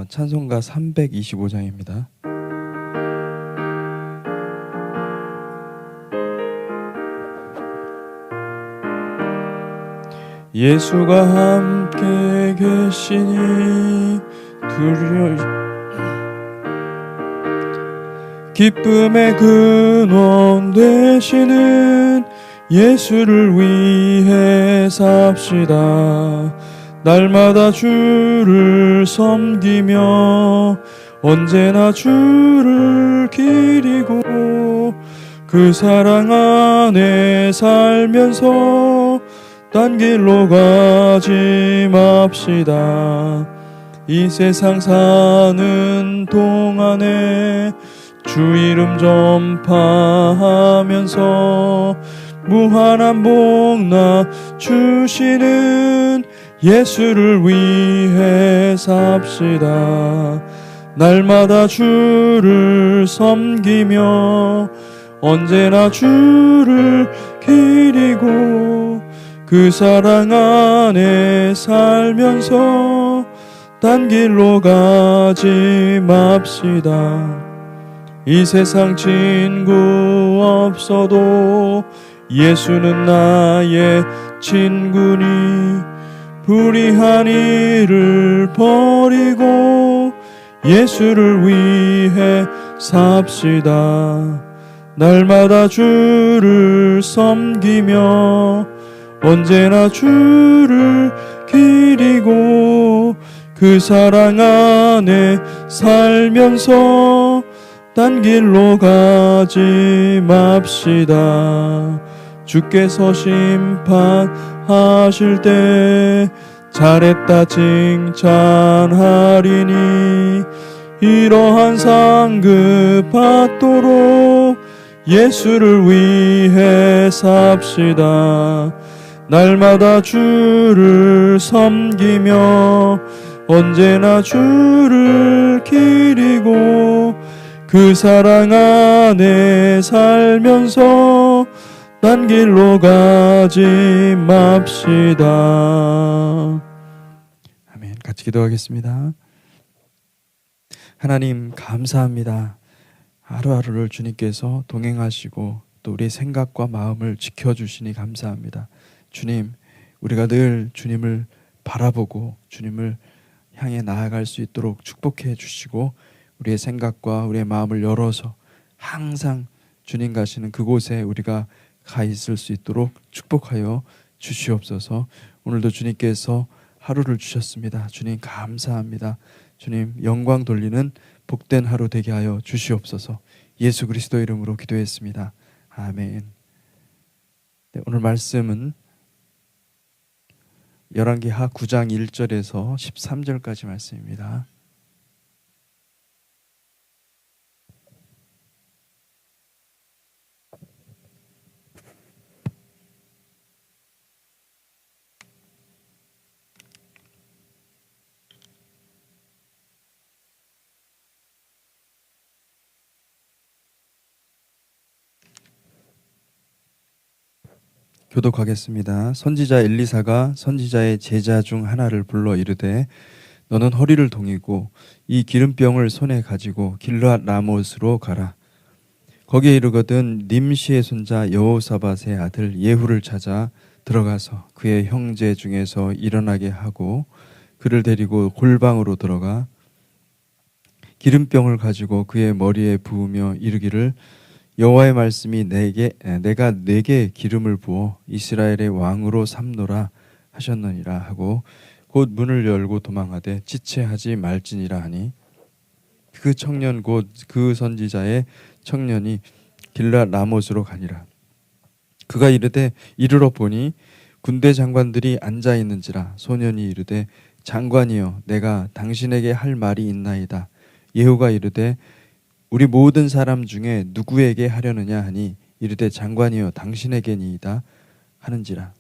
찬송가 325장입니다. 예수가 함께 계시니 기쁨의 근원 되시는 예수를 위해 삽시다. 날마다 주를 섬기며 언제나 주를 기리고 그 사랑 안에 살면서 딴 길로 가지 맙시다. 이 세상 사는 동안에 주 이름 전파하면서 무한한 복나 주시는 예수를 위해 삽시다. 날마다 주를 섬기며 언제나 주를 기리고 그 사랑 안에 살면서 딴 길로 가지 맙시다. 이 세상 친구 없어도 예수는 나의 친구니 불의한 일을 버리고 예수를 위해 삽시다. 날마다 주를 섬기며 언제나 주를 기리고 그 사랑 안에 살면서 딴 길로 가지 맙시다. 주께서 심판하실 때 잘했다 칭찬하리니 이러한 상급 받도록 예수를 위해 삽시다. 날마다 주를 섬기며 언제나 주를 기리고 그 사랑 안에 살면서 딴 길로 가지 맙시다. 아멘. 같이 기도하겠습니다. 하나님 감사합니다. 하루하루를 주님께서 동행하시고 또 우리의 생각과 마음을 지켜주시니 감사합니다. 주님, 우리가 늘 주님을 바라보고 주님을 향해 나아갈 수 있도록 축복해 주시고 우리의 생각과 우리의 마음을 열어서 항상 주님 가시는 그곳에 우리가 가 있을 수 있도록 축복하여 주시옵소서. 오늘도 주님께서 하루를 주셨습니다. 주님 감사합니다. 주님 영광 돌리는 복된 하루 되게 하여 주시옵소서. 예수 그리스도 이름으로 기도했습니다. 아멘. 네, 오늘 말씀은 열왕기하 9장 1절에서 13절까지 말씀입니다. 교독하겠습니다. 선지자 엘리사가 선지자의 제자 중 하나를 불러 이르되 너는 허리를 동이고 이 기름병을 손에 가지고 길르앗 라못으로 가라. 거기에 이르거든 님시의 손자 여호사밧의 아들 예후를 찾아 들어가서 그의 형제 중에서 일어나게 하고 그를 데리고 골방으로 들어가 기름병을 가지고 그의 머리에 부으며 이르기를 여호와의 말씀이 내가 네게 기름을 부어 이스라엘의 왕으로 삼노라 하셨느니라 하고 곧 문을 열고 도망하되 지체하지 말지니라 하니 그 청년 곧 그 선지자의 청년이 길르앗 라못으로 가니라. 그가 이르되 이르러 보니 군대 장관들이 앉아 있는지라. 소년이 이르되 장관이여 내가 당신에게 할 말이 있나이다. 예후가 이르되 우리 모든 사람 중에 누구에게 하려느냐 하니 이르되 장관이여 당신에게니이다 하는지라.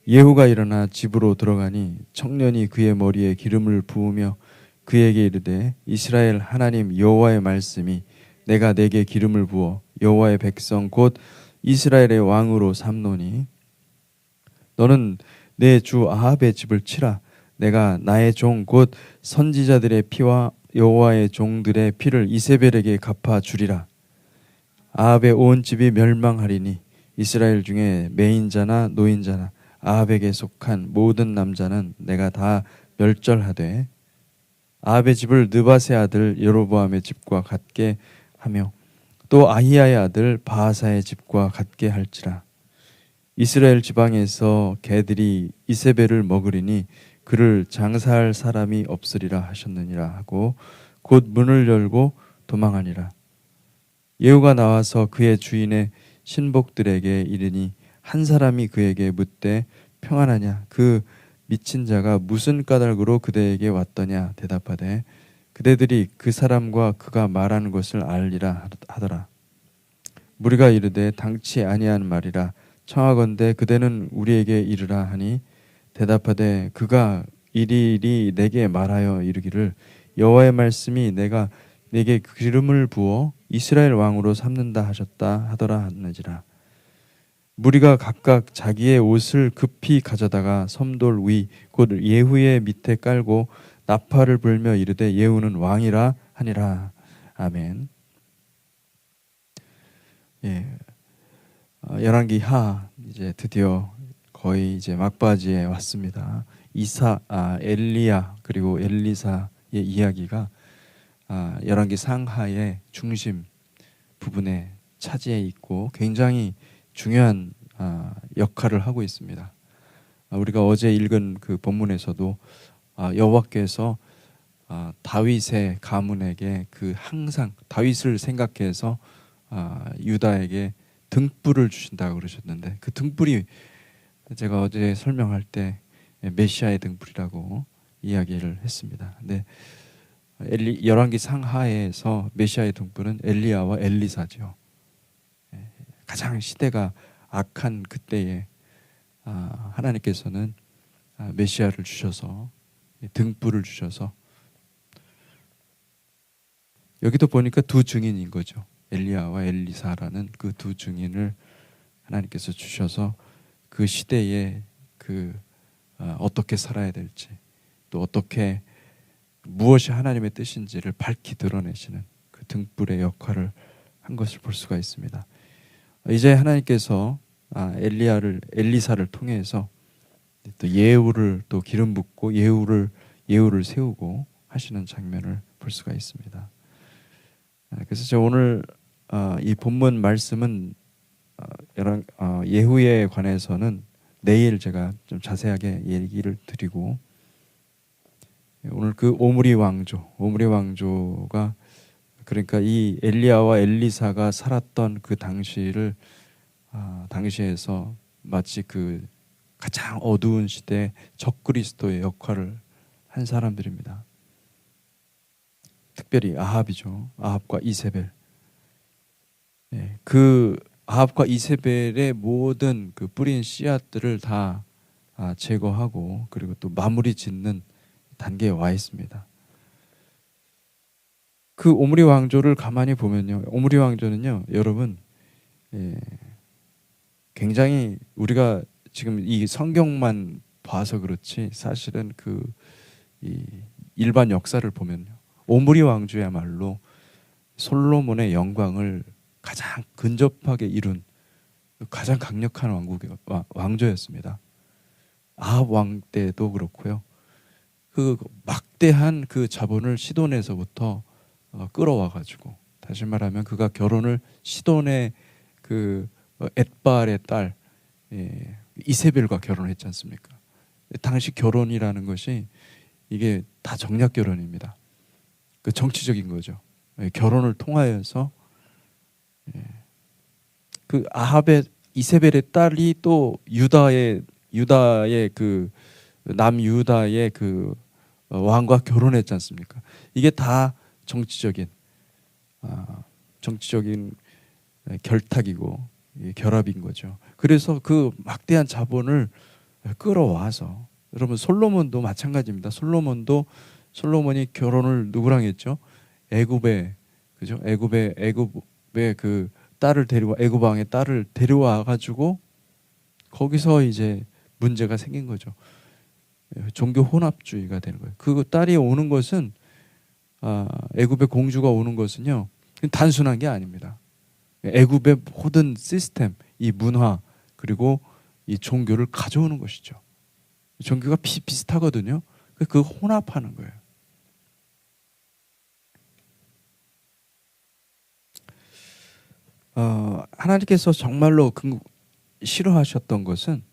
예후가 일어나 집으로 들어가니 청년이 그의 머리에 기름을 부으며 그에게 이르되 이스라엘 하나님 여호와의 말씀이 내가 내게 기름을 부어 여호와의 백성 곧 이스라엘의 왕으로 삼노니 너는 내 주 아합의 집을 치라. 내가 나의 종 곧 선지자들의 피와 여호와의 종들의 피를 이세벨에게 갚아 주리라. 아합의 온 집이 멸망하리니 이스라엘 중에 매인자나 노인자나 아합에게 속한 모든 남자는 내가 다 멸절하되 아합의 집을 느밧의 아들 여로보암의 집과 같게 하며 또 아히야의 아들 바하사의 집과 같게 할지라. 이스라엘 지방에서 개들이 이세벨을 먹으리니 그를 장사할 사람이 없으리라 하셨느니라 하고 곧 문을 열고 도망하니라. 예후가 나와서 그의 주인의 신복들에게 이르니 한 사람이 그에게 묻되 평안하냐? 그 미친 자가 무슨 까닭으로 그대에게 왔더냐? 대답하되 그대들이 그 사람과 그가 말하는 것을 알리라 하더라. 무리가 이르되 당치 아니한 말이라 청하건대 그대는 우리에게 이르라 하니 대답하되 그가 이리이리 내게 말하여 이르기를 여호와의 말씀이 내가 내게 기름을 부어 이스라엘 왕으로 삼는다 하셨다 하더라 하느니라. 무리가 각각 자기의 옷을 급히 가져다가 섬돌 위 곧 예후의 밑에 깔고 나팔을 불며 이르되 예후는 왕이라 하니라. 아멘. 예. 열왕기 하 이제 드디어 거의 이제 막바지에 왔습니다. 엘리야 그리고 엘리사의 이야기가 열왕기 상하의 중심 부분에 차지해 있고 굉장히 중요한 역할을 하고 있습니다. 우리가 어제 읽은 그 본문에서도 여호와께서 다윗의 가문에게 그 항상 다윗을 생각해서 유다에게 등불을 주신다고 그러셨는데 그 등불이 제가 어제 설명할 때 메시아의 등불이라고 이야기를 했습니다. 근데 열왕기 상하에서 메시아의 등불은 엘리야와 엘리사죠. 가장 시대가 악한 그때에 하나님께서는 메시아를 주셔서 등불을 주셔서 여기도 보니까 두 증인인 거죠. 엘리야와 엘리사라는 그 두 증인을 하나님께서 주셔서 그 시대에 어떻게 살아야 될지 또 어떻게 무엇이 하나님의 뜻인지를 밝히 드러내시는 그 등불의 역할을 한 것을 볼 수가 있습니다. 이제 하나님께서 엘리사를 통해서 또 예후를 또 기름 붓고 예후를 세우고 하시는 장면을 볼 수가 있습니다. 그래서 제가 오늘 이 본문 말씀은 예후에 관해서는 내일 제가 좀 자세하게 얘기를 드리고 오늘 그 오므리 왕조가 그러니까 이 엘리야와 엘리사가 살았던 그 당시에서 마치 그 가장 어두운 시대 적그리스도의 역할을 한 사람들입니다. 특별히 아합이죠. 아합과 이세벨. 그 아합과 이세벨의 모든 그 뿌린 씨앗들을 다 제거하고 그리고 또 마무리 짓는 단계에 와 있습니다. 그 오므리 왕조를 가만히 보면요, 오므리 왕조는요, 여러분, 굉장히 우리가 지금 이 성경만 봐서 그렇지 사실은 이 일반 역사를 보면요, 오므리 왕조야말로 솔로몬의 영광을 가장 근접하게 이룬 가장 강력한 왕조였습니다. 아합 왕 때도 그렇고요. 그 막대한 그 자본을 시돈에서부터 끌어와 가지고, 다시 말하면 그가 결혼을 시돈의 그 엣발의 딸 이세벨과 결혼했지 않습니까? 당시 결혼이라는 것이 이게 다 정략 결혼입니다. 그 정치적인 거죠. 결혼을 통하여서 그 아합의 이세벨의 딸이 또 유다의 그 남유다의 그 왕과 결혼했지 않습니까? 이게 다 정치적인 결탁이고 결합인 거죠. 그래서 그 막대한 자본을 끌어와서, 여러분 솔로몬도 마찬가지입니다. 솔로몬이 결혼을 누구랑 했죠? 애굽의 그 딸을 애굽 왕의 딸을 데려와 가지고 거기서 이제 문제가 생긴 거죠. 종교 혼합주의가 되는 거예요. 그 딸이 오는 것은 애굽의 공주가 오는 것은요 단순한 게 아닙니다. 애굽의 모든 시스템, 이 문화 그리고 이 종교를 가져오는 것이죠. 종교가 비슷하거든요. 그 혼합하는 거예요. 하나님께서 정말로 싫어하셨던 것은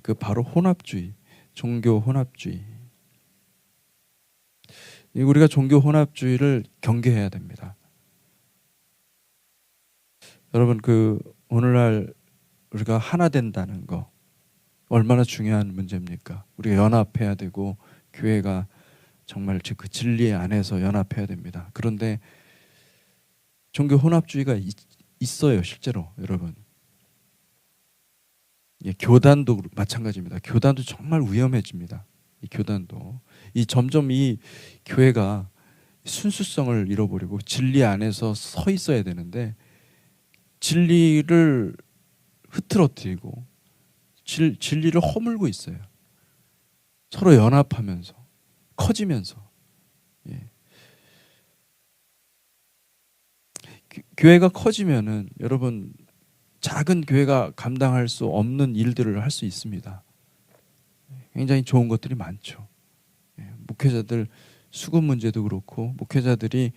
그 바로 혼합주의, 종교 혼합주의. 우리가 종교 혼합주의를 경계해야 됩니다. 여러분 오늘날 우리가 하나 된다는 거 얼마나 중요한 문제입니까? 우리가 연합해야 되고 교회가 정말 그 진리 안에서 연합해야 됩니다. 그런데 종교 혼합주의가 있어요, 실제로 여러분. 교단도 마찬가지입니다. 교단도 정말 위험해집니다. 이 교단도 점점 이 교회가 순수성을 잃어버리고 진리 안에서 서 있어야 되는데 진리를 흐트러뜨리고 진리를 허물고 있어요. 서로 연합하면서 커지면서. 교회가 커지면은 여러분 작은 교회가 감당할 수 없는 일들을 할 수 있습니다. 굉장히 좋은 것들이 많죠. 목회자들 수급 문제도 그렇고 목회자들이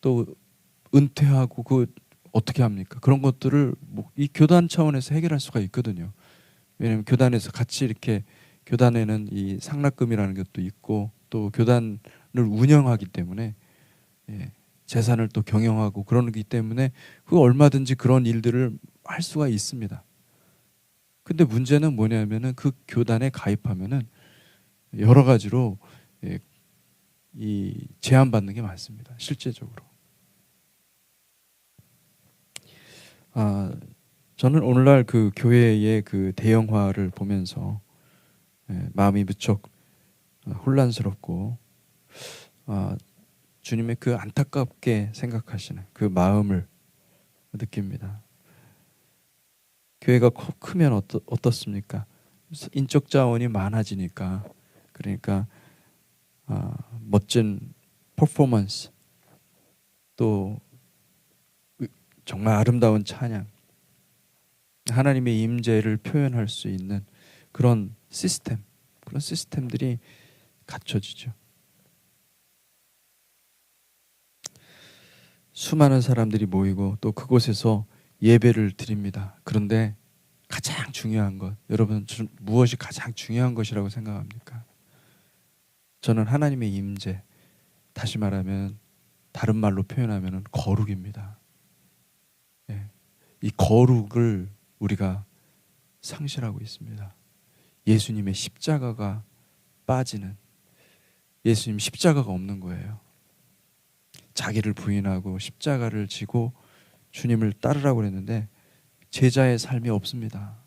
또 은퇴하고 어떻게 합니까? 그런 것들을 이 교단 차원에서 해결할 수가 있거든요. 왜냐하면 교단에서 같이 이렇게 교단에는 이 상납금이라는 것도 있고 또 교단을 운영하기 때문에 재산을 또 경영하고 그러기 때문에 얼마든지 그런 일들을 할 수가 있습니다. 근데 문제는 뭐냐면은 그 교단에 가입하면은 여러 가지로 이 제한받는 게 많습니다. 실제적으로. 저는 오늘날 그 교회의 그 대형화를 보면서 마음이 무척 혼란스럽고 주님의 그 안타깝게 생각하시는 그 마음을 느낍니다. 교회가 크면 어떻습니까? 인적 자원이 많아지니까 그러니까 멋진 퍼포먼스 또 정말 아름다운 찬양 하나님의 임재를 표현할 수 있는 그런 시스템들이 갖춰지죠. 수많은 사람들이 모이고 또 그곳에서 예배를 드립니다. 그런데 가장 중요한 것, 여러분 무엇이 가장 중요한 것이라고 생각합니까? 저는 하나님의 임재, 다시 말하면 다른 말로 표현하면 거룩입니다. 이 거룩을 우리가 상실하고 있습니다. 예수님의 십자가가 빠지는, 예수님 십자가가 없는 거예요. 자기를 부인하고 십자가를 지고 주님을 따르라고 그랬는데 제자의 삶이 없습니다.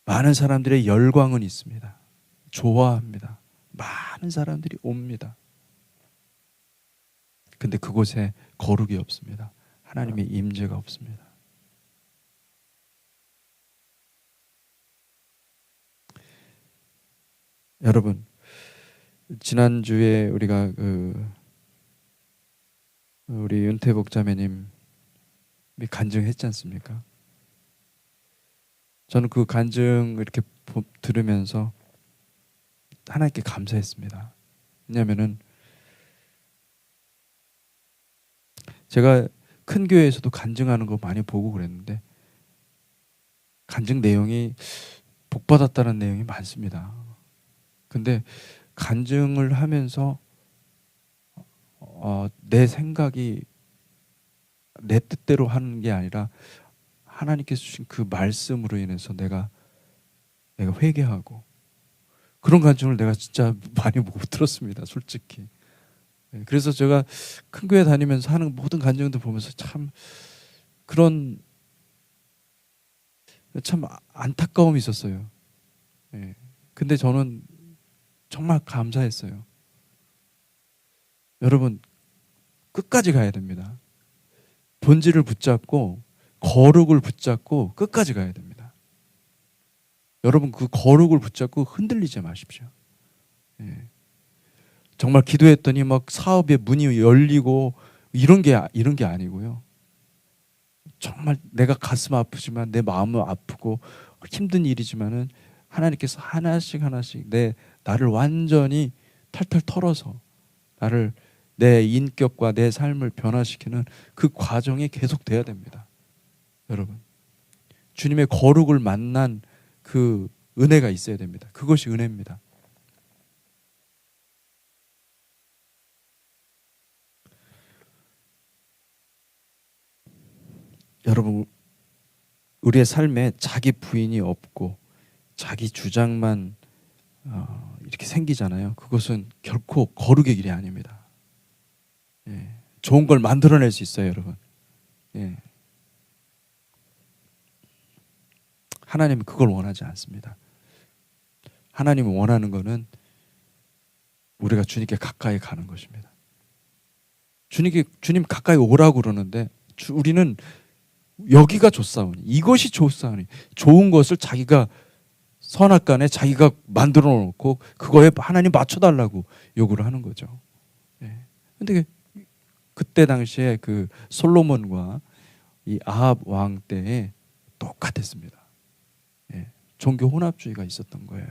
많은 사람들의 열광은 있습니다. 좋아합니다. 많은 사람들이 옵니다. 근데 그곳에 거룩이 없습니다. 하나님의 임재가 없습니다. 여러분, 지난주에 우리가 우리 윤태복 자매님 간증했지 않습니까? 저는 그 간증 이렇게 들으면서 하나님께 감사했습니다. 왜냐하면은 제가 큰 교회에서도 간증하는 거 많이 보고 그랬는데 간증 내용이 복받았다는 내용이 많습니다. 근데 간증을 하면서 내 생각이 내 뜻대로 하는 게 아니라 하나님께서 주신 그 말씀으로 인해서 내가 회개하고 그런 간증을 내가 진짜 많이 못 들었습니다. 솔직히. 그래서 제가 큰 교회 다니면서 하는 모든 간증들 보면서 참 안타까움이 있었어요. 근데 저는 정말 감사했어요. 여러분 끝까지 가야 됩니다. 본질을 붙잡고 거룩을 붙잡고 끝까지 가야 됩니다. 여러분 그 거룩을 붙잡고 흔들리지 마십시오. 예. 정말 기도했더니 막 사업의 문이 열리고 이런 게 아니고요. 정말 내가 가슴 아프지만 내 마음은 아프고 힘든 일이지만은 하나님께서 하나씩 나를 완전히 탈탈 털어서 내 인격과 내 삶을 변화시키는 그 과정이 계속돼야 됩니다. 여러분, 주님의 거룩을 만난 그 은혜가 있어야 됩니다. 그것이 은혜입니다. 여러분, 우리의 삶에 자기 부인이 없고 자기 주장만 이렇게 생기잖아요. 그것은 결코 거룩의 길이 아닙니다. 예. 좋은 걸 만들어낼 수 있어요, 여러분. 예. 하나님은 그걸 원하지 않습니다. 하나님이 원하는 것은 우리가 주님께 가까이 가는 것입니다. 주님 가까이 오라고 그러는데 우리는 여기가 좋사오니, 이것이 좋사오니, 좋은 것을 자기가 선악간에 자기가 만들어 놓고 그거에 하나님 맞춰달라고 요구를 하는 거죠. 그런데 그때 당시에 그 솔로몬과 이 아합 왕 때에 똑같았습니다. 종교 혼합주의가 있었던 거예요.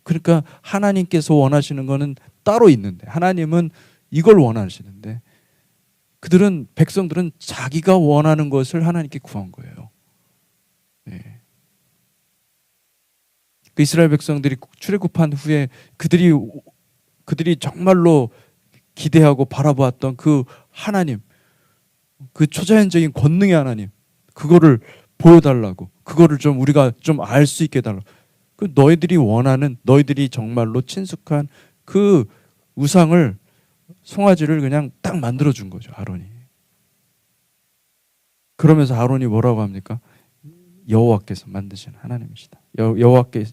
그러니까 하나님께서 원하시는 거는 따로 있는데, 하나님은 이걸 원하시는데 백성들은 자기가 원하는 것을 하나님께 구한 거예요. 그 이스라엘 백성들이 출애굽한 후에 그들이 정말로 기대하고 바라보았던 그 하나님, 그 초자연적인 권능의 하나님, 그거를 보여달라고, 그거를 좀 우리가 좀 알 수 있게 해달라고. 그 너희들이 원하는, 너희들이 정말로 친숙한 그 우상을, 송아지를 그냥 딱 만들어준 거죠, 아론이. 그러면서 아론이 뭐라고 합니까? 여호와께서 만드신 하나님이시다. 여호와께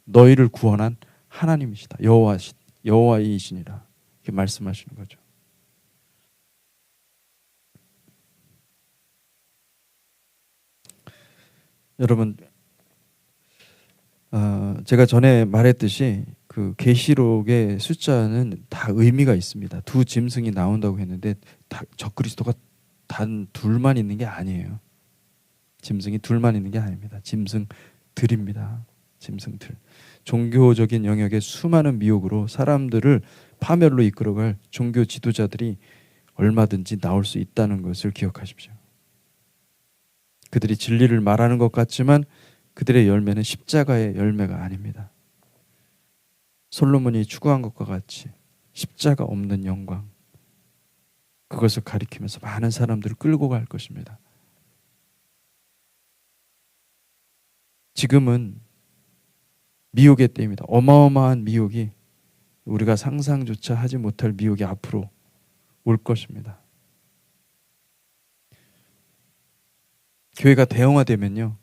너희를 구원한 하나님이시다. 여호와이시니라. 이렇게 말씀하시는 거죠. 여러분, 제가 전에 말했듯이 그 계시록의 숫자는 다 의미가 있습니다. 두 짐승이 나온다고 했는데 적그리스도가 단 둘만 있는 게 아니에요. 짐승이 둘만 있는 게 아닙니다. 짐승들입니다. 짐승들. 종교적인 영역의 수많은 미혹으로 사람들을 파멸로 이끌어갈 종교 지도자들이 얼마든지 나올 수 있다는 것을 기억하십시오. 그들이 진리를 말하는 것 같지만 그들의 열매는 십자가의 열매가 아닙니다. 솔로몬이 추구한 것과 같이 십자가 없는 영광, 그것을 가리키면서 많은 사람들을 끌고 갈 것입니다. 지금은 미혹의 때입니다. 어마어마한 미혹이, 우리가 상상조차 하지 못할 미혹이 앞으로 올 것입니다. 교회가 대형화되면요,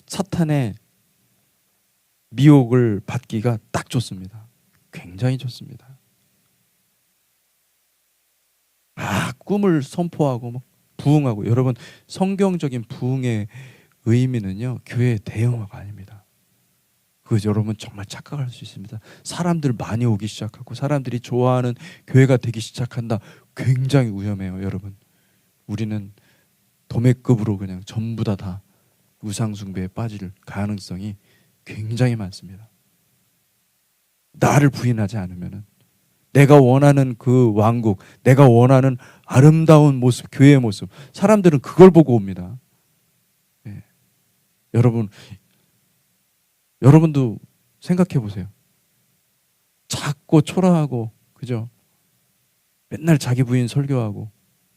사탄의 미혹을 받기가 딱 좋습니다. 굉장히 좋습니다. 꿈을 선포하고 막 부흥하고, 여러분, 성경적인 부흥의 의미는요, 교회의 대형화가 아닙니다. 여러분 정말 착각할 수 있습니다. 사람들 많이 오기 시작하고 사람들이 좋아하는 교회가 되기 시작한다. 굉장히 위험해요, 여러분. 우리는 도매급으로 그냥 전부 다 우상숭배에 빠질 가능성이 굉장히 많습니다. 나를 부인하지 않으면은, 내가 원하는 그 왕국, 내가 원하는 아름다운 모습, 교회의 모습, 사람들은 그걸 보고 옵니다. 여러분도 생각해 보세요. 작고 초라하고, 그죠? 맨날 자기 부인 설교하고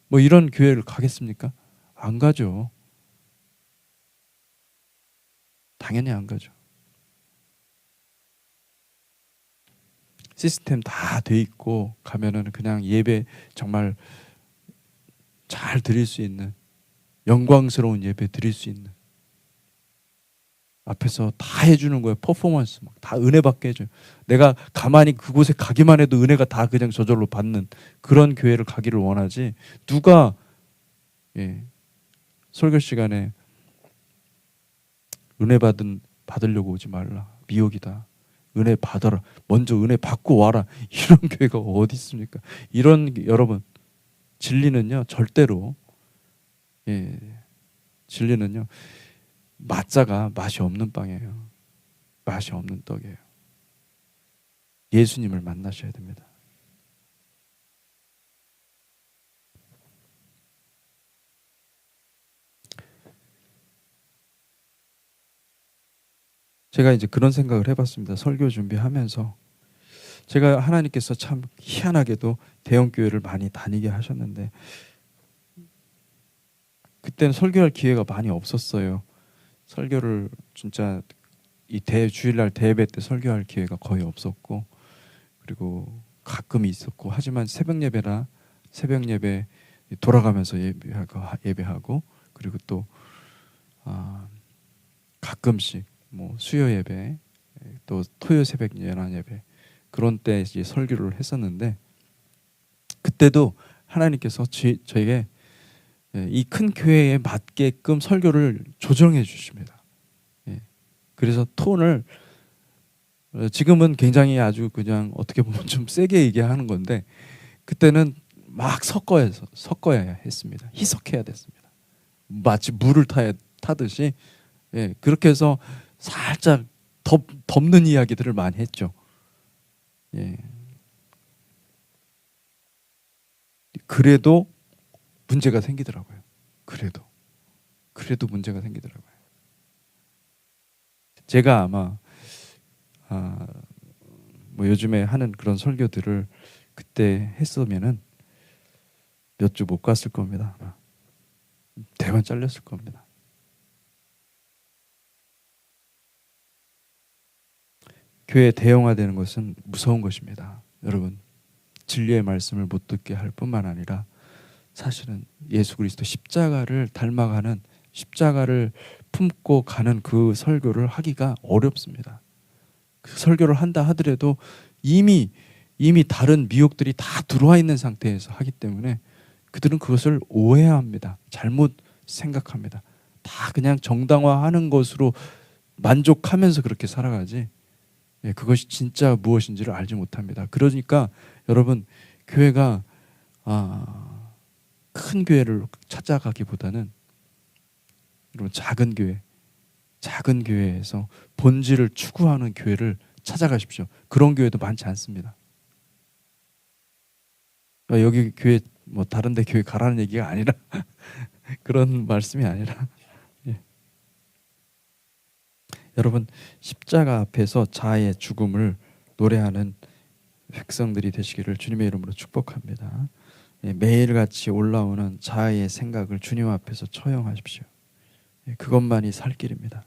뭐 이런 교회를 가겠습니까? 안 가죠. 당연히 안 가죠. 시스템 다 돼 있고 가면은 그냥 예배 정말 잘 드릴 수 있는, 영광스러운 예배 드릴 수 있는, 앞에서 다 해주는 거예요. 퍼포먼스 막 다 은혜 받게 해줘요. 내가 가만히 그곳에 가기만 해도 은혜가 다 그냥 저절로 받는 그런 교회를 가기를 원하지, 누가 설교 시간에 은혜 받은 받으려고 오지 말라. 미혹이다. 은혜 받아라. 먼저 은혜 받고 와라. 이런 교회가 어디 있습니까? 이런 여러분 진리는요 절대로 진리는요 맛자가 맛이 없는 빵이에요. 맛이 없는 떡이에요. 예수님을 만나셔야 됩니다. 제가 이제 그런 생각을 해봤습니다. 설교 준비하면서 제가 하나님께서 참 희한하게도 대형교회를 많이 다니게 하셨는데 그때는 설교할 기회가 많이 없었어요. 설교를 진짜 이 주일날 대예배 때 설교할 기회가 거의 없었고 그리고 가끔 있었고 하지만 새벽 예배 돌아가면서 예배하고 그리고 또 가끔씩 뭐 수요 예배 또 토요 새벽 연한 예배 그런 때 이제 설교를 했었는데 그때도 하나님께서 저에게 이 큰 교회에 맞게끔 설교를 조정해 주십니다. 그래서 톤을 지금은 굉장히 아주 그냥 어떻게 보면 좀 세게 얘기하는 건데 그때는 막 섞어야 했습니다. 희석해야 됐습니다. 마치 물을 타듯이 그렇게 해서 살짝 덮는 이야기들을 많이 했죠. 그래도 문제가 생기더라고요. 그래도 문제가 생기더라고요. 제가 아마 뭐 요즘에 하는 그런 설교들을 그때 했으면은 몇 주 못 갔을 겁니다. 아마. 대만 잘렸을 겁니다. 교회 대형화되는 것은 무서운 것입니다. 여러분 진리의 말씀을 못 듣게 할 뿐만 아니라 사실은 예수 그리스도 십자가를 닮아가는 십자가를 품고 가는 그 설교를 하기가 어렵습니다. 그 설교를 한다 하더라도 이미 다른 미혹들이 다 들어와 있는 상태에서 하기 때문에 그들은 그것을 오해합니다. 잘못 생각합니다. 다 그냥 정당화하는 것으로 만족하면서 그렇게 살아가지 그것이 진짜 무엇인지를 알지 못합니다. 그러니까 여러분 교회가 큰 교회를 찾아가기보다는 여러분 작은 교회에서 본질을 추구하는 교회를 찾아가십시오. 그런 교회도 많지 않습니다. 여기 교회 뭐 다른 데 교회 가라는 얘기가 아니라 그런 말씀이 아니라 여러분 십자가 앞에서 자아의 죽음을 노래하는 백성들이 되시기를 주님의 이름으로 축복합니다. 매일같이 올라오는 자아의 생각을 주님 앞에서 처형하십시오. 그것만이 살 길입니다.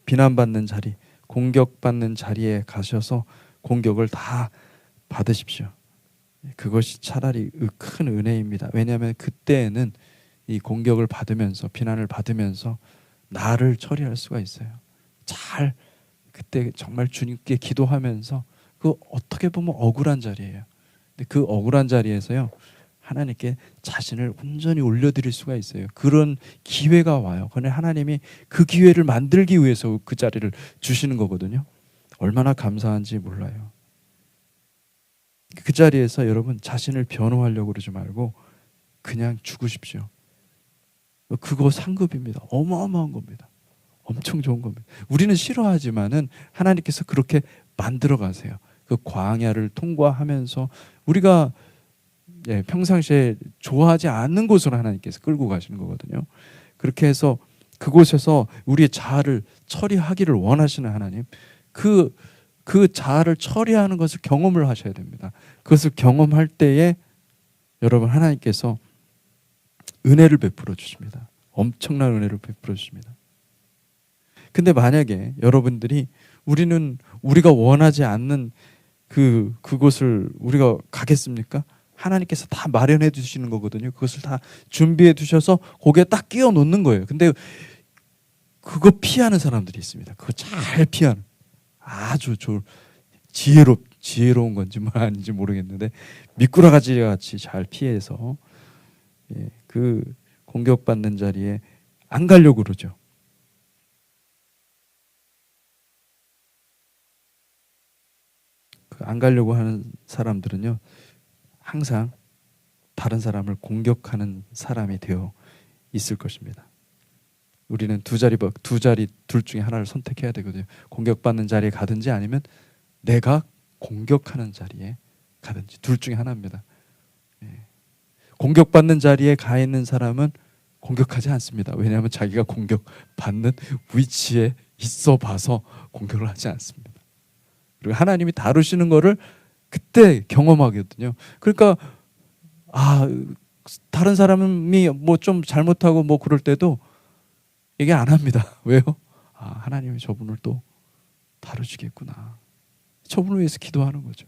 비난받는 자리, 공격받는 자리에 가셔서 공격을 다 받으십시오. 그것이 차라리 큰 은혜입니다. 왜냐하면 그때에는 이 공격을 받으면서 비난을 받으면서 나를 처리할 수가 있어요. 그때 정말 주님께 기도하면서 그 어떻게 보면 억울한 자리예요. 근데 그 억울한 자리에서요 하나님께 자신을 온전히 올려드릴 수가 있어요. 그런 기회가 와요. 그런데 하나님이 그 기회를 만들기 위해서 그 자리를 주시는 거거든요. 얼마나 감사한지 몰라요. 그 자리에서 여러분 자신을 변호하려고 그러지 말고 그냥 죽으십시오. 그거 상급입니다. 어마어마한 겁니다. 엄청 좋은 겁니다. 우리는 싫어하지만은 하나님께서 그렇게 만들어 가세요. 그 광야를 통과하면서 우리가 평상시에 좋아하지 않는 곳으로 하나님께서 끌고 가시는 거거든요. 그렇게 해서 그곳에서 우리의 자아를 처리하기를 원하시는 하나님, 그 자아를 처리하는 것을 경험을 하셔야 됩니다. 그것을 경험할 때에 여러분 하나님께서 은혜를 베풀어 주십니다. 엄청난 은혜를 베풀어 주십니다. 근데 만약에 여러분들이 우리가 원하지 않는 그곳을 우리가 가겠습니까? 하나님께서 다 마련해 주시는 거거든요. 그것을 다 준비해 두셔서 거기에 딱 끼워 놓는 거예요. 근데 그거 피하는 사람들이 있습니다. 그거 잘 피하는 아주 지혜로운 건지 뭐 아닌지 모르겠는데 미꾸라지 같이 잘 피해서 그 공격받는 자리에 안 가려고 그러죠. 안 가려고 하는 사람들은요, 항상 다른 사람을 공격하는 사람이 되어 있을 것입니다. 우리는 두 자리 둘 중에 하나를 선택해야 되거든요. 공격받는 자리에 가든지 아니면 내가 공격하는 자리에 가든지 둘 중에 하나입니다. 예. 공격받는 자리에 가 있는 사람은 공격하지 않습니다. 왜냐하면 자기가 공격받는 위치에 있어 봐서 공격을 하지 않습니다. 그리고 하나님이 다루시는 거를 그때 경험하거든요. 그러니까 다른 사람이 뭐 좀 잘못하고 뭐 그럴 때도 얘기 안 합니다. 왜요? 하나님이 저분을 또 다루시겠구나. 저분을 위해서 기도하는 거죠.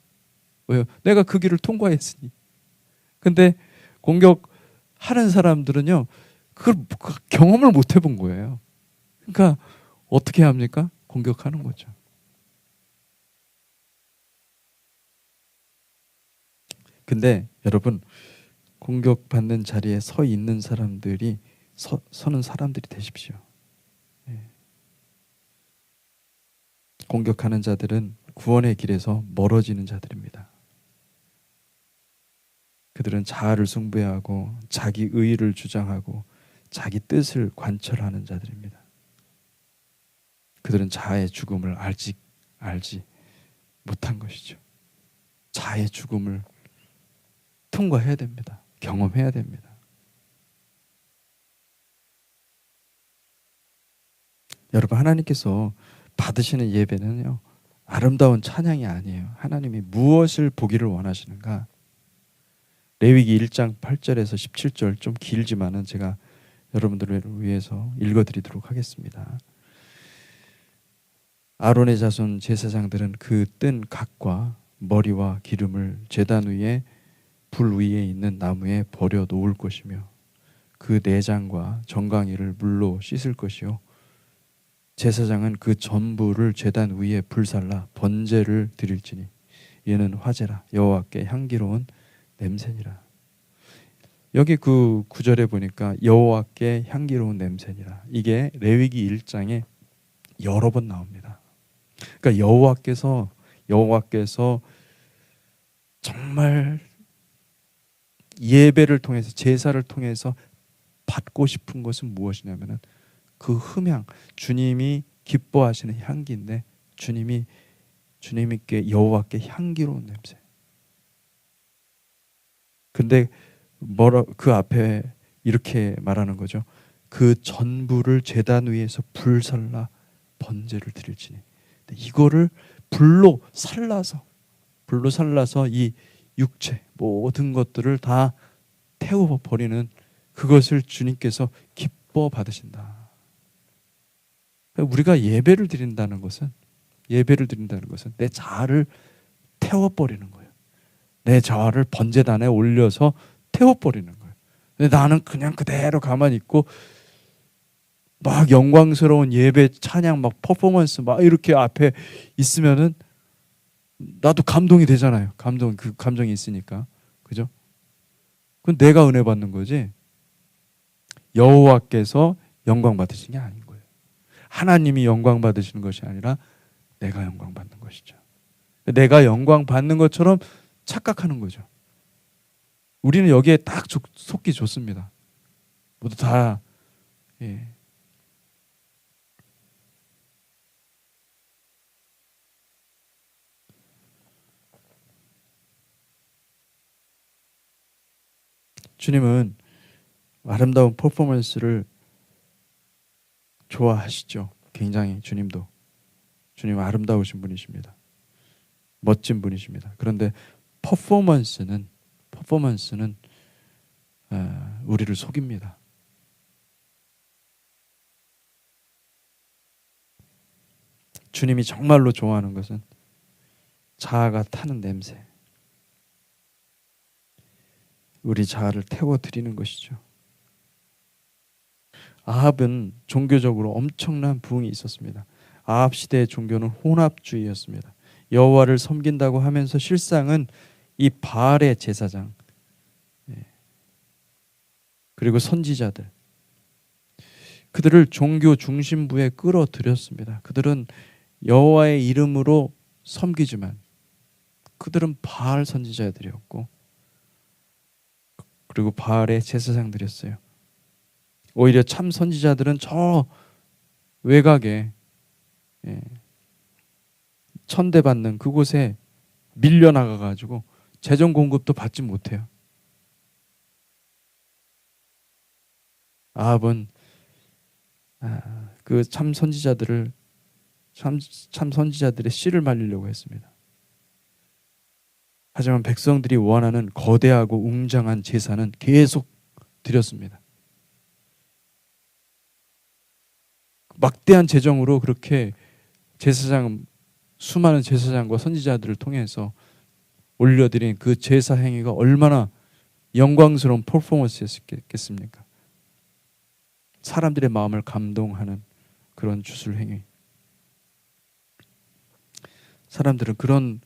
왜요? 내가 그 길을 통과했으니. 근데 공격하는 사람들은요, 그걸 경험을 못 해본 거예요. 그러니까 어떻게 합니까? 공격하는 거죠. 근데 여러분, 공격받는 자리에 서 있는 사람들이 서는 사람들이 되십시오. 예. 공격하는 자들은 구원의 길에서 멀어지는 자들입니다. 그들은 자아를 숭배하고 자기 의의를 주장하고 자기 뜻을 관철하는 자들입니다. 그들은 자아의 죽음을 알지 못한 것이죠. 자아의 죽음을 통과해야 됩니다. 경험해야 됩니다. 여러분, 하나님께서 받으시는 예배는요, 아름다운 찬양이 아니에요. 하나님이 무엇을 보기를 원하시는가? 레위기 1장 8절에서 17절, 좀 길지만은 제가 여러분들을 위해서 읽어드리도록 하겠습니다. 아론의 자손 제사장들은 그 뜬 각과 머리와 기름을 제단 위에 불 위에 있는 나무에 버려 놓을 것이며 그 내장과 정강이를 물로 씻을 것이요 제사장은 그 전부를 제단 위에 불살라 번제를 드릴지니 이는 화제라 여호와께 향기로운 냄새니라. 여기 그 구절에 보니까 여호와께 향기로운 냄새니라, 이게 레위기 1장에 여러 번 나옵니다. 그러니까 여호와께서 정말 예배를 통해서, 제사를 통해서 받고 싶은 것은 무엇이냐면은 그 흠향, 주님이 기뻐하시는 향기인데 주님께 여호와께 향기로운 냄새. 근데 그 앞에 이렇게 말하는 거죠. 그 전부를 제단 위에서 불살라 번제를 드릴지니. 이거를 불로 살라서 이 육체 모든 것들을 다 태워버리는 그것을 주님께서 기뻐 받으신다. 우리가 예배를 드린다는 것은 내 자아를 태워버리는 거예요. 내 자아를 번제단에 올려서 태워버리는 거예요. 근데 나는 그냥 그대로 가만히 있고 막 영광스러운 예배, 찬양, 막 퍼포먼스 막 이렇게 앞에 있으면은 나도 감동이 되잖아요. 그 감정이 있으니까. 그죠? 그건 내가 은혜 받는 거지. 여호와께서 영광 받으신 게 아닌 거예요. 하나님이 영광 받으시는 것이 아니라 내가 영광 받는 것이죠. 내가 영광 받는 것처럼 착각하는 거죠. 우리는 여기에 딱 속기 좋습니다. 모두 다 주님은 아름다운 퍼포먼스를 좋아하시죠. 굉장히 주님도. 주님 아름다우신 분이십니다. 멋진 분이십니다. 그런데 퍼포먼스는 우리를 속입니다. 주님이 정말로 좋아하는 것은 자아가 타는 냄새, 우리 자아를 태워드리는 것이죠. 아합은 종교적으로 엄청난 부흥이 있었습니다. 아합 시대의 종교는 혼합주의였습니다. 여호와를 섬긴다고 하면서 실상은 이 바알의 제사장 그리고 선지자들, 그들을 종교 중심부에 끌어들였습니다. 그들은 여호와의 이름으로 섬기지만 그들은 바알 선지자들이었고 그리고 바알의 제사장들이었어요. 오히려 참 선지자들은 저 외곽에 천대받는 그곳에 밀려나가 가지고 재정 공급도 받지 못해요. 아합은 그 참 선지자들을 참 선지자들의 씨를 말리려고 했습니다. 하지만 백성들이 원하는 거대하고 웅장한 제사는 계속 드렸습니다. 막대한 재정으로 그렇게 수많은 제사장과 선지자들을 통해서 올려드린 그 제사 행위가 얼마나 영광스러운 퍼포먼스였겠습니까? 사람들의 마음을 감동하는 그런 주술 행위. 사람들은 그런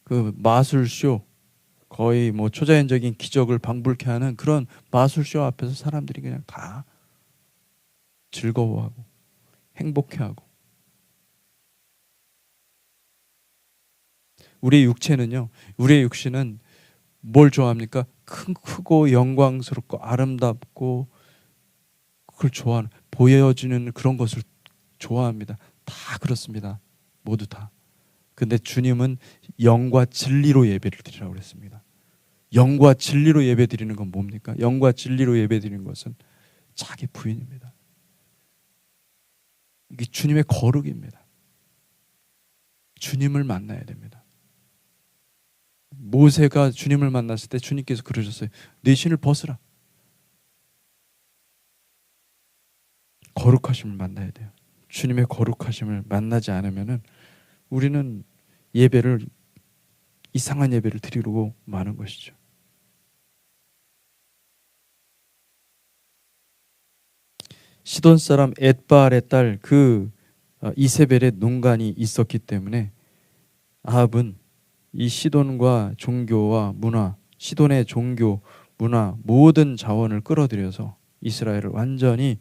그 마술쇼, 거의 뭐 초자연적인 기적을 방불케 하는 그런 마술쇼 앞에서 사람들이 그냥 다 즐거워하고 행복해하고. 우리의 육신은 뭘 좋아합니까? 크고 영광스럽고 아름답고 그걸 좋아하는, 보여지는 그런 것을 좋아합니다. 다 그렇습니다. 모두 다. 근데 주님은 영과 진리로 예배를 드리라고 그랬습니다. 영과 진리로 예배 드리는 건 뭡니까? 영과 진리로 예배 드리는 것은 자기 부인입니다. 이게 주님의 거룩입니다. 주님을 만나야 됩니다. 모세가 주님을 만났을 때 주님께서 그러셨어요. 네 신을 벗으라. 거룩하심을 만나야 돼요. 주님의 거룩하심을 만나지 않으면은 우리는 이상한 예배를 드리려고 마는 것이죠. 시돈 사람 엣바알의 딸 그 이세벨의 농간이 있었기 때문에 아합은 이 시돈과 종교와 문화, 시돈의 종교, 문화 모든 자원을 끌어들여서 이스라엘을 완전히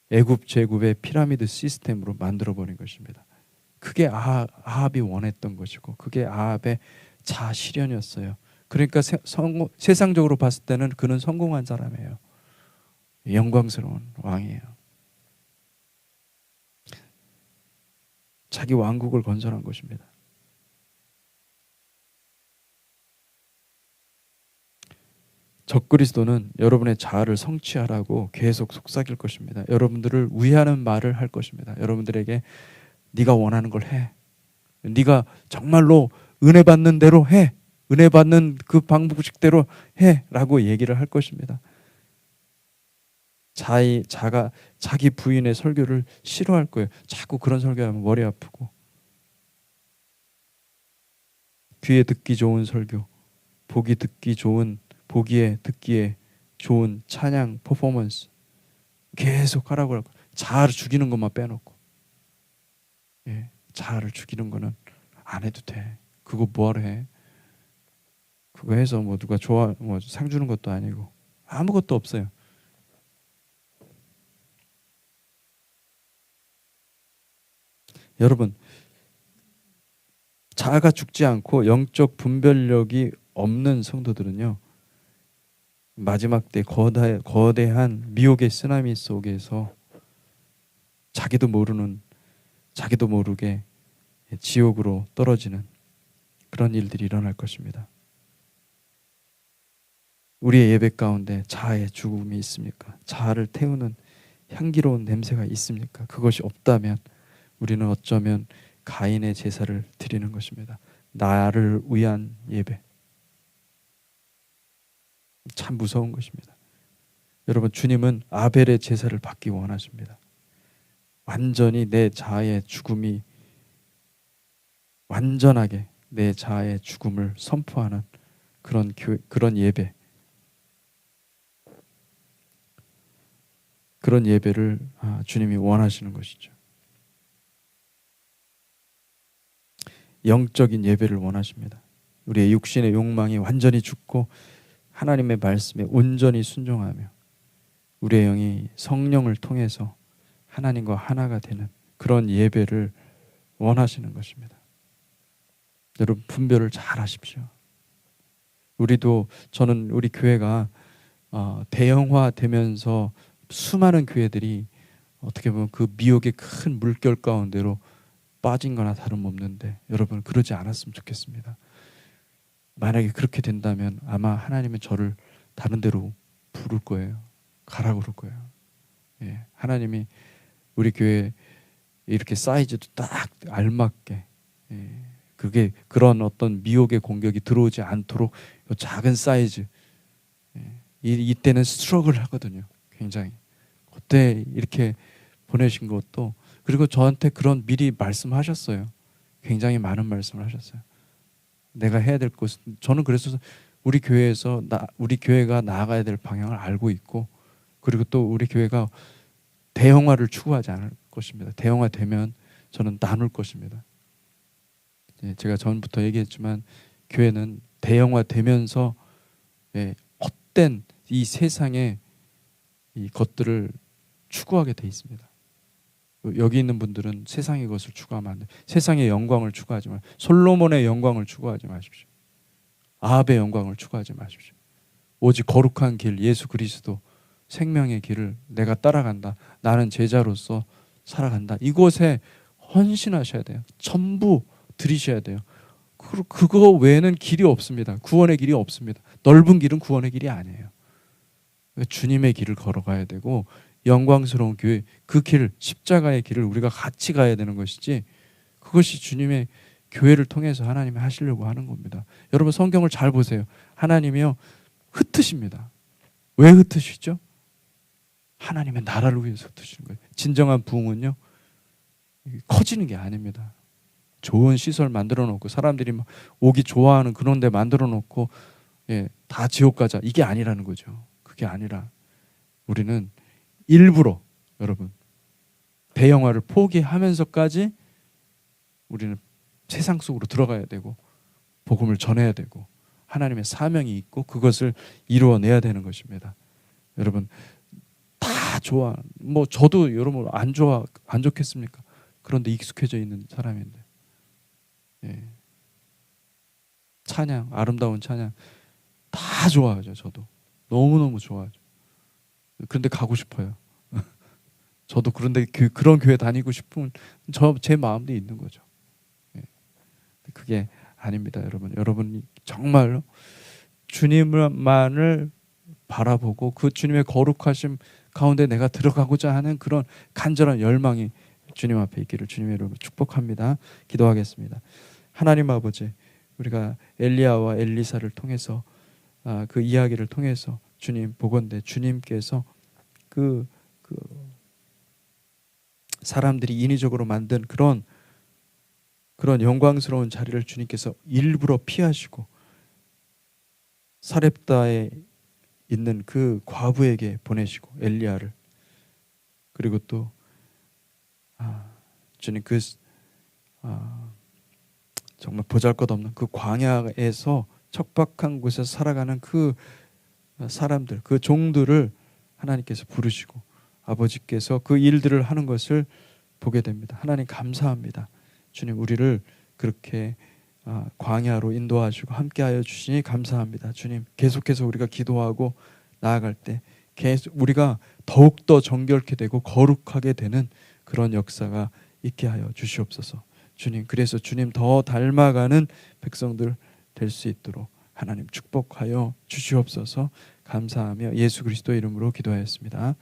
애굽 제국의 피라미드 시스템으로 만들어버린 것입니다. 그게 아합이 원했던 것이고 그게 아합의 자아실현이었어요. 그러니까 세상적으로 봤을 때는 그는 성공한 사람이에요. 영광스러운 왕이에요. 자기 왕국을 건설한 것입니다. 적그리스도는 여러분의 자아를 성취하라고 계속 속삭일 것입니다. 여러분들을 위하는 말을 할 것입니다. 여러분들에게 네가 원하는 걸 해. 네가 정말로 은혜 받는 대로 해. 은혜 받는 그 방법식대로 해. 라고 얘기를 할 것입니다. 자기 부인의 설교를 싫어할 거예요. 자꾸 그런 설교하면 머리 아프고. 귀에 듣기 좋은 설교, 보기에 듣기에 좋은 찬양 퍼포먼스 계속 하라고 할 거예요. 자아를 죽이는 것만 빼놓고. 자아를 죽이는 거는 안 해도 돼. 그거 뭐하러 해? 그거 해서 뭐 누가 상 주는 것도 아니고 아무것도 없어요. 여러분, 자아가 죽지 않고 영적 분별력이 없는 성도들은요, 마지막 때 거대한 미혹의 쓰나미 속에서 자기도 모르게 지옥으로 떨어지는 그런 일들이 일어날 것입니다. 우리의 예배 가운데 자아의 죽음이 있습니까? 자아를 태우는 향기로운 냄새가 있습니까? 그것이 없다면 우리는 어쩌면 가인의 제사를 드리는 것입니다. 나를 위한 예배. 참 무서운 것입니다. 여러분, 주님은 아벨의 제사를 받기 원하십니다. 완전히 내 자아의 죽음이 완전하게 내 자아의 죽음을 선포하는 그런 예배. 그런 예배를 주님이 원하시는 것이죠. 영적인 예배를 원하십니다. 우리의 육신의 욕망이 완전히 죽고 하나님의 말씀에 온전히 순종하며 우리의 영이 성령을 통해서 하나님과 하나가 되는 그런 예배를 원하시는 것입니다. 여러분 분별을 잘 하십시오. 저는 우리 교회가 대형화되면서 수많은 교회들이 어떻게 보면 그 미혹의 큰 물결 가운데로 빠진 거나 다름없는데 여러분 그러지 않았으면 좋겠습니다. 만약에 그렇게 된다면 아마 하나님은 저를 다른 데로 부를 거예요. 가라 그럴 거예요. 예, 하나님이 우리 교회 이렇게 사이즈도 딱 알맞게, 예, 그게 그런 어떤 미혹의 공격이 들어오지 않도록 작은 사이즈, 예, 이때는 스트러글 하거든요. 굉장히 그때 이렇게 보내신 것도, 그리고 저한테 그런 미리 말씀하셨어요. 굉장히 많은 말씀을 하셨어요. 내가 해야 될 것은, 저는 그래서 우리 교회가 나아가야 될 방향을 알고 있고, 그리고 또 우리 교회가 대형화를 추구하지 않을 것입니다. 대형화되면 저는 나눌 것입니다. 제가 전부터 얘기했지만 교회는 대형화되면서 헛된 이 세상의 이 것들을 추구하게 돼 있습니다. 여기 있는 분들은 세상의 것을 추구하면 안 돼요. 세상의 영광을 추구하지 마십시오. 솔로몬의 영광을 추구하지 마십시오. 아합의 영광을 추구하지 마십시오. 오직 거룩한 길, 예수 그리스도 생명의 길을 내가 따라간다. 나는 제자로서 살아간다. 이곳에 헌신하셔야 돼요. 전부 드리셔야 돼요. 그거 외에는 길이 없습니다. 구원의 길이 없습니다. 넓은 길은 구원의 길이 아니에요. 주님의 길을 걸어가야 되고, 영광스러운 교회, 그 길, 십자가의 길을 우리가 같이 가야 되는 것이지, 그것이 주님의 교회를 통해서 하나님이 하시려고 하는 겁니다. 여러분 성경을 잘 보세요. 하나님이요 흩으십니다. 왜 흩으시죠? 하나님의 나라를 위해서 흩으시는 거예요. 진정한 부흥은요 커지는 게 아닙니다. 좋은 시설 만들어 놓고 사람들이 막 오기 좋아하는 그런 데 만들어 놓고 다 지옥 가자, 이게 아니라는 거죠. 그게 아니라 우리는 일부러, 여러분, 대형화를 포기하면서까지 우리는 세상 속으로 들어가야 되고 복음을 전해야 되고 하나님의 사명이 있고 그것을 이루어내야 되는 것입니다. 여러분 다 좋아, 뭐 저도 여러분 안 좋겠습니까? 그런데 익숙해져 있는 사람인데, 찬양, 아름다운 찬양 다 좋아하죠. 저도 너무너무 좋아하죠. 그런데 가고 싶어요. 저도 그런데 그런 교회 다니고 싶은 제 마음도 있는 거죠. 그게 아닙니다. 여러분이 정말로 주님만을 바라보고 그 주님의 거룩하심 가운데 내가 들어가고자 하는 그런 간절한 열망이 주님 앞에 있기를 주님의 이름으로 축복합니다. 기도하겠습니다. 하나님 아버지, 우리가 엘리야와 엘리사를 통해서 그 이야기를 통해서 주님 보건대 주님께서 그 사람들이 인위적으로 만든 그런 영광스러운 자리를 주님께서 일부러 피하시고 사렙다에 있는 그 과부에게 보내시고 엘리야를, 그리고 또 주님 정말 보잘것없는 그 광야에서 척박한 곳에서 살아가는 그 사람들, 그 종들을 하나님께서 부르시고 아버지께서 그 일들을 하는 것을 보게 됩니다. 하나님 감사합니다. 주님 우리를 그렇게 광야로 인도하시고 함께하여 주시니 감사합니다. 주님 계속해서 우리가 기도하고 나아갈 때 계속 우리가 더욱더 정결케 되고 거룩하게 되는 그런 역사가 있게 하여 주시옵소서. 주님, 그래서 주님 더 닮아가는 백성들 될 수 있도록 하나님 축복하여 주시옵소서. 감사하며 예수 그리스도 이름으로 기도하였습니다.